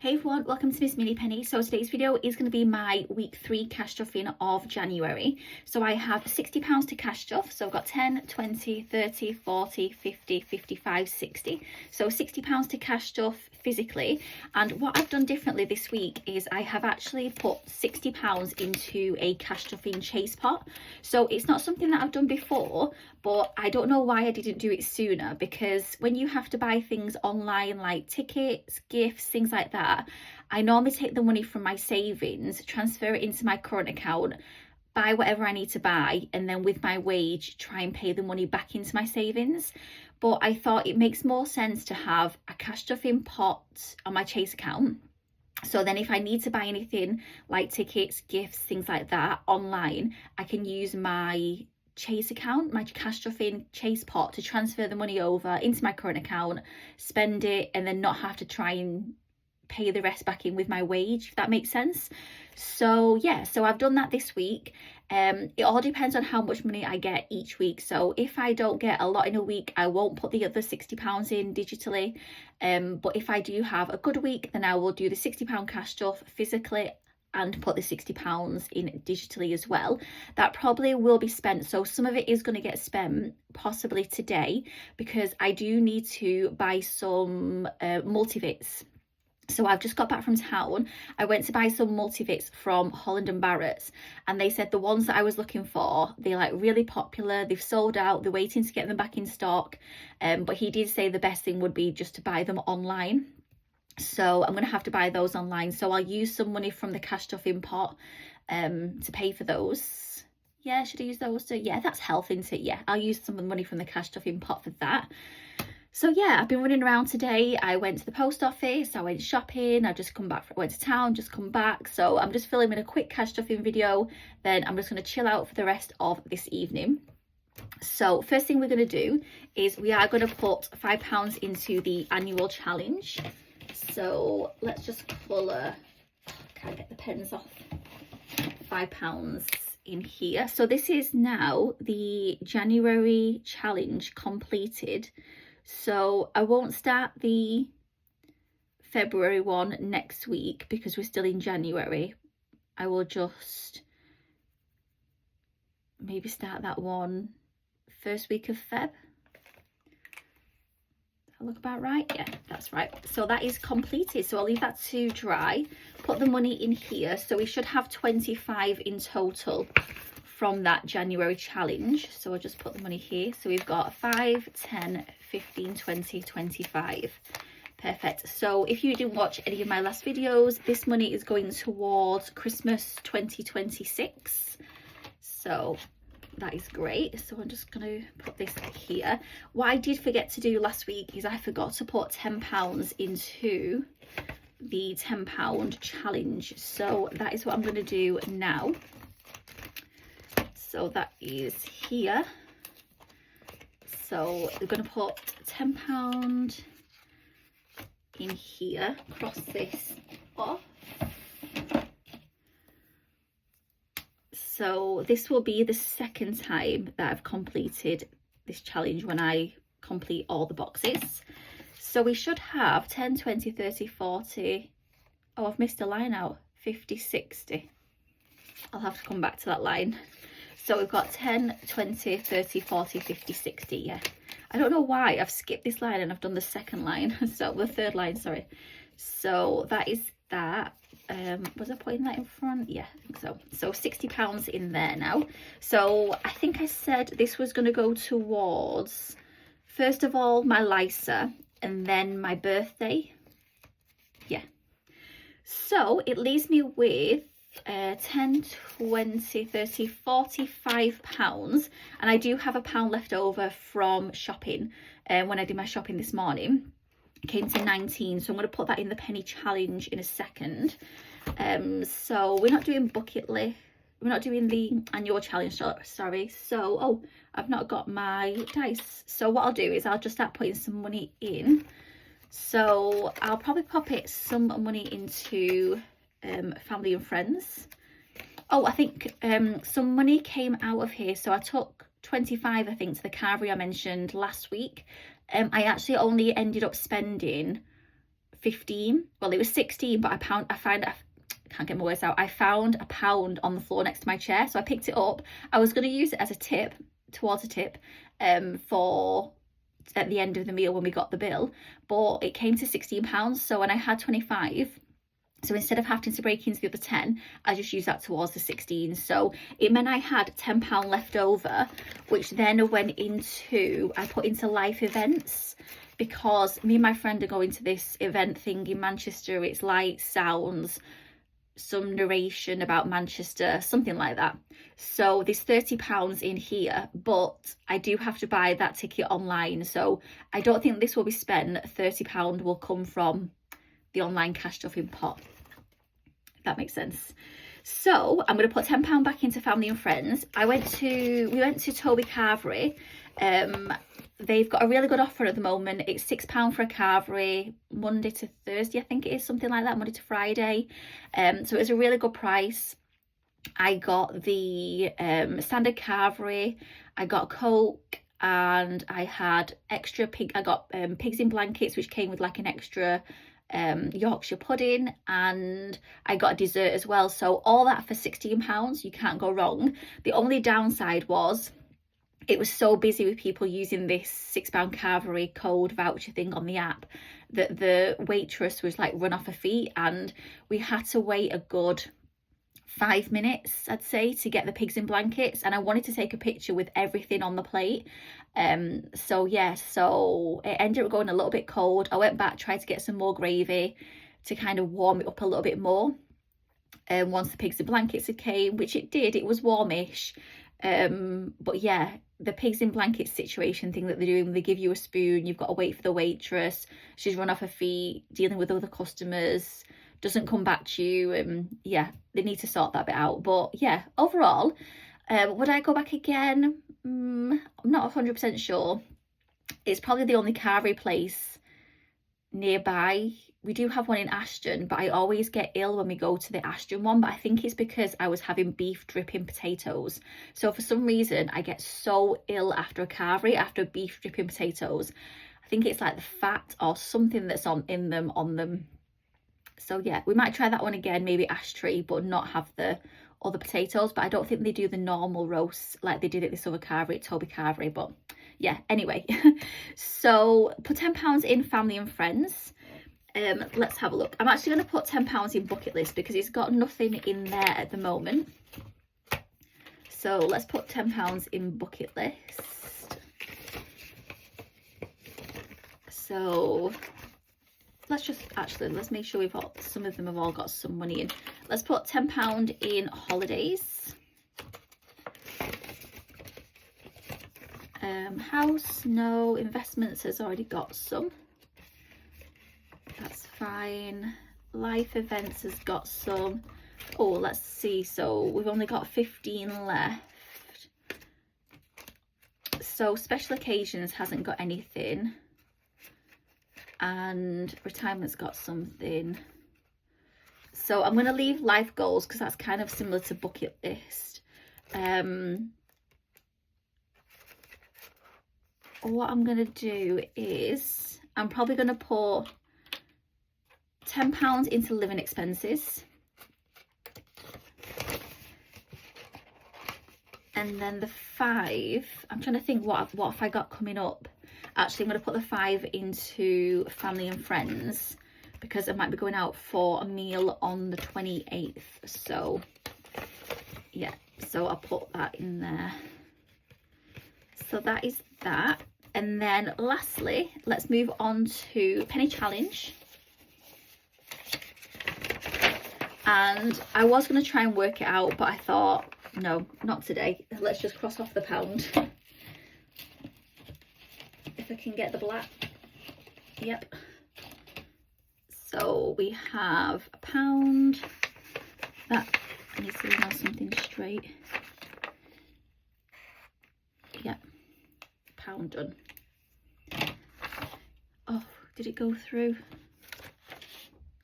Hey everyone, welcome to Miss Mini Penny. So today's video is going to be my week 3 cash stuffing of January. So I have £60 to cash stuff. So I've got 10, 20, 30, 40, 50, 55, 60. So £60 to cash stuff physically. And what I've done differently this week is I have actually put £60 into a cash stuffing chase pot. So it's not something that I've done before, but I don't know why I didn't do it sooner, because when you have to buy things online like tickets, gifts, things like that, I normally take the money from my savings, transfer it into my current account, buy whatever I need to buy, and then with my wage try and pay the money back into my savings. But I thought it makes more sense to have a cash stuffing pot on my Chase account. So then if I need to buy anything like tickets, gifts, things like that online, I can use my Chase account, my cash stuffing Chase pot, to transfer the money over into my current account, spend it, and then not have to try and pay the rest back in with my wage, if that makes sense. So yeah, so I've done that this week. It all depends on how much money I get each week. So if I don't get a lot in a week, I won't put the other £60 in digitally. But if I do have a good week, then I will do the £60 cash stuff physically and put the £60 in digitally as well. That probably will be spent, so some of it is going to get spent possibly today, because I do need to buy some multivits. So I've just got back from town. I went to buy some multivits from Holland & Barrett's, and they said the ones that I was looking for, they're like really popular, they've sold out, they're waiting to get them back in stock. But he did say the best thing would be just to buy them online. So I'm going to have to buy those online. So I'll use some money from the cash stuffing pot to pay for those. Yeah, should I use those? Yeah, that's health, isn't it? Yeah, I'll use some of the money from the cash stuffing pot for that. So yeah, I've been running around today. I went to the post office, I went shopping, I've just come back, went to town, just come back. So I'm just filming a quick cash stuffing video, then I'm just going to chill out for the rest of this evening. So first thing we're going to do is we are going to put £5 into the annual challenge. So let's just colour, can't get the pens off, £5 in here. So this is now the January challenge completed. So I won't start the February one next week because we're still in January. I will just maybe start that one first week of Feb. That look about right? Yeah, that's right. So that is completed. So I'll leave that to dry. Put the money in here. So we should have 25 in total from that January challenge. So I'll just put the money here. So we've got 5, 10, 15, 20, 25. Perfect. So if you didn't watch any of my last videos, this money is going towards Christmas 2026. So that is great. So I'm just going to put this here. What I did forget to do last week is I forgot to put £10 into the £10 challenge. So that is what I'm going to do now. So that is here. So we're going to put £10 in here, cross this off. So this will be the second time that I've completed this challenge when I complete all the boxes. So we should have 10, 20, 30, 40. Oh, I've missed a line out. 50, 60. I'll have to come back to that line. So we've got 10, 20, 30, 40, 50, 60, yeah. I don't know why I've skipped this line and I've done the second line, so the third line, sorry. So that is that. Was I putting that in front? Yeah, I think so. So £60 in there now. So I think I said this was going to go towards, first of all, my LISA and then my birthday. Yeah. So it leaves me with 10, 20, 30, 45 pounds, and I do have £1 left over from shopping. When I did my shopping this morning, it came to 19, so I'm going to put that in the penny challenge in a second. So we're not doing bucket list, we're not doing the annual challenge, sorry. So oh, I've not got my dice. So what I'll do is I'll just start putting some money in. So I'll probably pop it some money into family and friends. Oh, I think some money came out of here. So I took 25, I think, to the carvery I mentioned last week. I actually only ended up spending 15. Well, it was 16, but I can't get my words out. I found a pound on the floor next to my chair, so I picked it up. I was going to use it as a tip, towards a tip, for at the end of the meal when we got the bill, but it came to £16. So when I had 25, so instead of having to break into the other 10, I just used that towards the 16. So it meant I had £10 left over, which then went into, I put into life events, because me and my friend are going to this event thing in Manchester. It's lights, sounds, some narration about Manchester, something like that. So there's £30 in here, but I do have to buy that ticket online. So I don't think this will be spent. £30 will come from the online cash stuffing pot, if that makes sense. So I'm going to put £10 back into family and friends. We went to Toby Carvery. They've got a really good offer at the moment. It's £6 for a carvery, Monday to Thursday, I think it is, something like that, Monday to Friday. So it was a really good price. I got the standard carvery, I got Coke, and I had extra I got pigs in blankets, which came with like an extra Yorkshire pudding, and I got a dessert as well. So all that for £16, you can't go wrong. The only downside was it was so busy with people using this £6 carvery code voucher thing on the app that the waitress was like run off her feet, and we had to wait a good 5 minutes, I'd say, to get the pigs in blankets. And I wanted to take a picture with everything on the plate. So yeah, so it ended up going a little bit cold. I went back, tried to get some more gravy to kind of warm it up a little bit more. Once the pigs in blankets had came, which it did, it was warmish. But yeah, the pigs in blankets situation thing that they're doing, they give you a spoon, you've got to wait for the waitress, she's run off her feet, dealing with other customers, doesn't come back to you, and yeah, they need to sort that bit out. But yeah, overall, would I go back again? I'm not 100% sure. It's probably the only carvery place nearby. We do have one in Ashton, but I always get ill when we go to the Ashton one. But I think it's because I was having beef dripping potatoes. So for some reason, I get so ill after a carvery, after beef dripping potatoes. I think it's like the fat or something that's on them. So yeah, we might try that one again, maybe ash tree, but not have the other potatoes. But I don't think they do the normal roasts like they did at this other carvery, at Toby Carvery. But yeah, anyway, so put £10 in family and friends. Let's have a look. I'm actually going to put £10 in bucket list because it's got nothing in there at the moment. So let's put £10 in bucket list. So let's make sure we've got, some of them have all got some money in. Let's put £10 in holidays. House, no. Investments has already got some. That's fine. Life events has got some. Oh, let's see. So we've only got 15 left. So special occasions hasn't got anything. And retirement's got something. So I'm going to leave life goals because that's kind of similar to bucket list. What I'm going to do is I'm probably going to put £10 into living expenses. And then the 5, I'm trying to think what have I got coming up. Actually, I'm going to put the 5 into family and friends because I might be going out for a meal on the 28th. So yeah, so I'll put that in there. So that is that. And then lastly, let's move on to penny challenge. And I was going to try and work it out, but I thought, no, not today. Let's just cross off the £1. If I can get the black. Yep. So we have £1. That, I need to know something straight. Yep. £1 done. Oh, did it go through?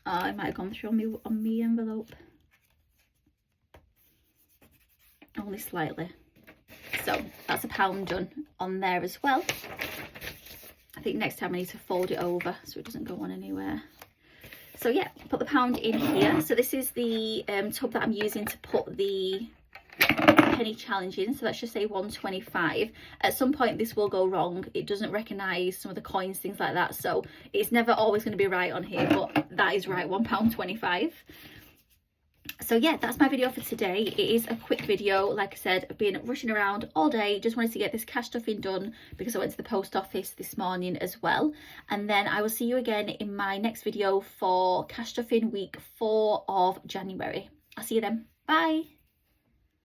Oh, it might have gone through on me envelope. Only slightly. So that's £1 done on there as well. I think next time I need to fold it over so it doesn't go on anywhere. So yeah, put the pound in here. So this is the tub that I'm using to put the penny challenge in, so let's just say 125. At some point this will go wrong. It doesn't recognize some of the coins, things like that, so it's never always going to be right on here, but that is right, £1.25. So yeah, that's my video for today. It is a quick video. Like I said, I've been rushing around all day, just wanted to get this cash stuffing done because I went to the post office this morning as well. And then I will see you again in my next video for cash stuffing week 4 of January. I'll see you then. Bye.